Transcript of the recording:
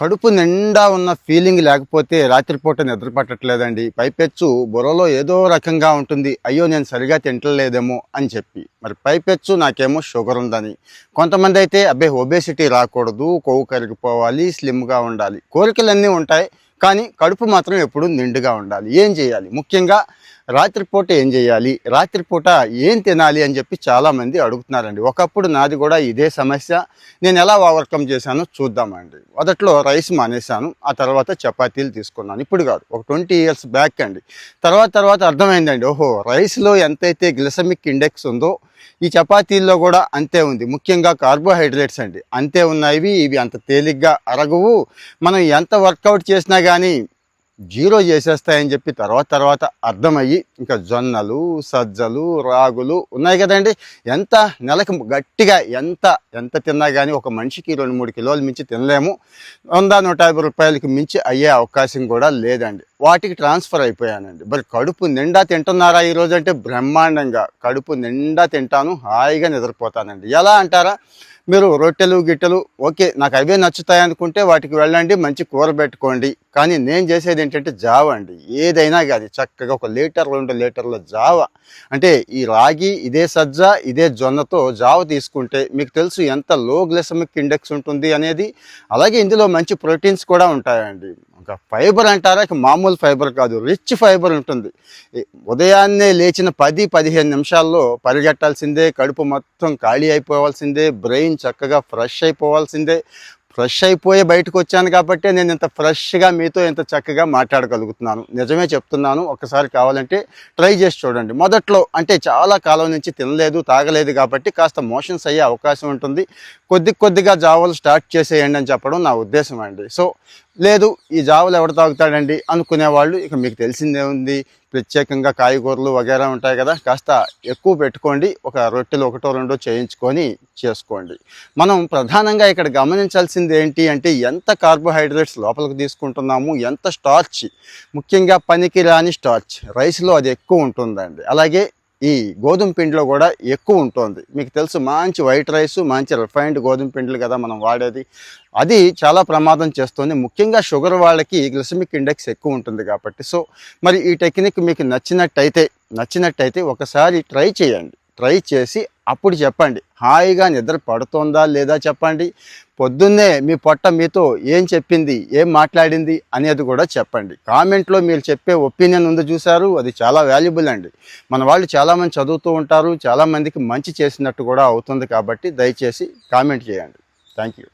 కడుపు నిండా ఉన్న ఫీలింగ్ లేకపోతే రాత్రిపూట నిద్ర పట్టట్లేదండి. పైపెచ్చు బుర్రలో ఏదో రకంగా ఉంటుంది. అయ్యో నేను సరిగా తింటలేదేమో అని చెప్పి. మరి పైపెచ్చు నాకేమో షుగర్ ఉందని. కొంతమంది అయితే అబ్బే ఒబేసిటీ రాకూడదు, కొవ్వు కరిగిపోవాలి, స్లిమ్గా ఉండాలి, కోరికలన్నీ ఉంటాయి. కానీ కడుపు మాత్రం ఎప్పుడు నిండుగా ఉండాలి. ఏం చేయాలి? ముఖ్యంగా రాత్రిపూట ఏం చేయాలి, రాత్రిపూట ఏం తినాలి అని చెప్పి చాలామంది అడుగుతున్నారండి. ఒకప్పుడు నాది కూడా ఇదే సమస్య. నేను ఎలా ఓవర్కమ్ చేశానో చూద్దామండి. మొదట్లో రైస్ మానేశాను, ఆ తర్వాత చపాతీలు తీసుకున్నాను. ఇప్పుడు కాదు, ఒక 20 years బ్యాక్ అండి. తర్వాత అర్థమైందండి, ఓహో రైస్లో ఎంతైతే గ్లిసమిక్ ఇండెక్స్ ఉందో ఈ చపాతీల్లో కూడా అంతే ఉంది. ముఖ్యంగా కార్బోహైడ్రేట్స్ అండి అంతే ఉన్నాయి. ఇవి అంత తేలిగ్గా అరగవు. మనం ఎంత వర్కౌట్ చేసినా కానీ జీరో చేసేస్తాయని చెప్పి తర్వాత అర్థమయ్యి ఇంకా జొన్నలు, సజ్జలు, రాగులు ఉన్నాయి కదండి. ఎంత నెలకు గట్టిగా ఎంత తిన్నా కానీ ఒక మనిషికి 2-3 కిలోలు మించి తినలేము. 100-150 రూపాయలకి మించి అయ్యే అవకాశం కూడా లేదండి. వాటికి ట్రాన్స్ఫర్ అయిపోయానండి. మరి కడుపు నిండా తింటున్నారా ఈరోజు అంటే బ్రహ్మాండంగా కడుపు నిండా తింటాను, హాయిగా నిద్రపోతానండి. ఎలా అంటారా? మీరు రొట్టెలు గిట్టెలు ఓకే, నాకు అవే నచ్చుతాయి అనుకుంటే వాటికి వెళ్ళండి, మంచి కూర పెట్టుకోండి. కానీ నేను చేసేది ఏంటంటే జావ అండి. ఏదైనా కానీ చక్కగా 1 లీటర్ 2 లీటర్ల జావ, అంటే ఈ రాగి, ఇదే సజ్జ, ఇదే జొన్నతో జావ తీసుకుంటే మీకు తెలుసు ఎంత లో గ్లైసెమిక్ ఇండెక్స్ ఉంటుంది అనేది. అలాగే ఇందులో మంచి ప్రోటీన్స్ కూడా ఉంటాయండి. ఇంకా ఫైబర్ అంటారా, మామూలు ఫైబర్ కాదు, రిచ్ ఫైబర్ ఉంటుంది. ఉదయాన్నే లేచిన 10-15 నిమిషాల్లో పరిగెట్టాల్సిందే, కడుపు మొత్తం ఖాళీ అయిపోవాల్సిందే, బ్రెయిన్ చక్కగా ఫ్రెష్ అయిపోవాల్సిందే. ఫ్రెష్ అయిపోయి బయటకు వచ్చాను కాబట్టి నేను ఇంత ఫ్రెష్గా మీతో ఇంత చక్కగా మాట్లాడగలుగుతున్నాను. నిజమే చెప్తున్నాను. ఒకసారి కావాలంటే ట్రై చేసి చూడండి. మొదట్లో అంటే చాలా కాలం నుంచి తినలేదు, తాగలేదు కాబట్టి కాస్త మోషన్స్ అయ్యే అవకాశం ఉంటుంది. కొద్దిగా జావలు స్టార్ట్ చేసేయండి అని చెప్పడం నా ఉద్దేశం అండి. సో లేదు, ఈ జావలు ఎవడు తాగుతాడండి అనుకునేవాళ్ళు, ఇక మీకు తెలిసిందే ఉంది, ప్రత్యేకంగా కాయగూరలు వగేరా ఉంటాయి కదా, కాస్త ఎక్కువ పెట్టుకోండి. ఒక రొట్టెలు 1-2 చేయించుకొని చేసుకోండి. మనం ప్రధానంగా ఇక్కడ గమనించాల్సింది ఏంటి అంటే ఎంత కార్బోహైడ్రేట్స్ లోపలికి తీసుకుంటున్నాము, ఎంత స్టార్చ్, ముఖ్యంగా పనికి రాని స్టార్చ్ రైస్లో అది ఎక్కువ ఉంటుందండి. అలాగే ఈ గోధుమ పిండిలో కూడా ఎక్కువ ఉంటుంది. మీకు తెలుసు, మంచి వైట్ రైస్, మంచి రిఫైన్డ్ గోధుమ పిండిలు కదా మనం వాడేది. అది చాలా ప్రమాదం చేస్తుంది. ముఖ్యంగా షుగర్ వాళ్ళకి గ్లిసమిక్ ఇండెక్స్ ఎక్కువ ఉంటుంది కాబట్టి. సో మరి ఈ టెక్నిక్ మీకు నచ్చినట్టయితే ఒకసారి ట్రై చేయండి. ట్రై చేసి అప్పుడు చెప్పండి, హాయిగా నిద్ర పడుతుందా లేదా చెప్పండి. పొద్దున్నే మీ పొట్ట మీతో ఏం చెప్పింది, ఏం మాట్లాడింది అనేది కూడా చెప్పండి. కామెంట్లో మీరు చెప్పే ఒపీనియన్ ఉంది చూశారు, అది చాలా వాల్యుబుల్ అండి. మన వాళ్ళు చాలామంది చదువుతూ ఉంటారు, చాలామందికి మంచి చేసినట్టు కూడా అవుతుంది. కాబట్టి దయచేసి కామెంట్ చేయండి. Thank you.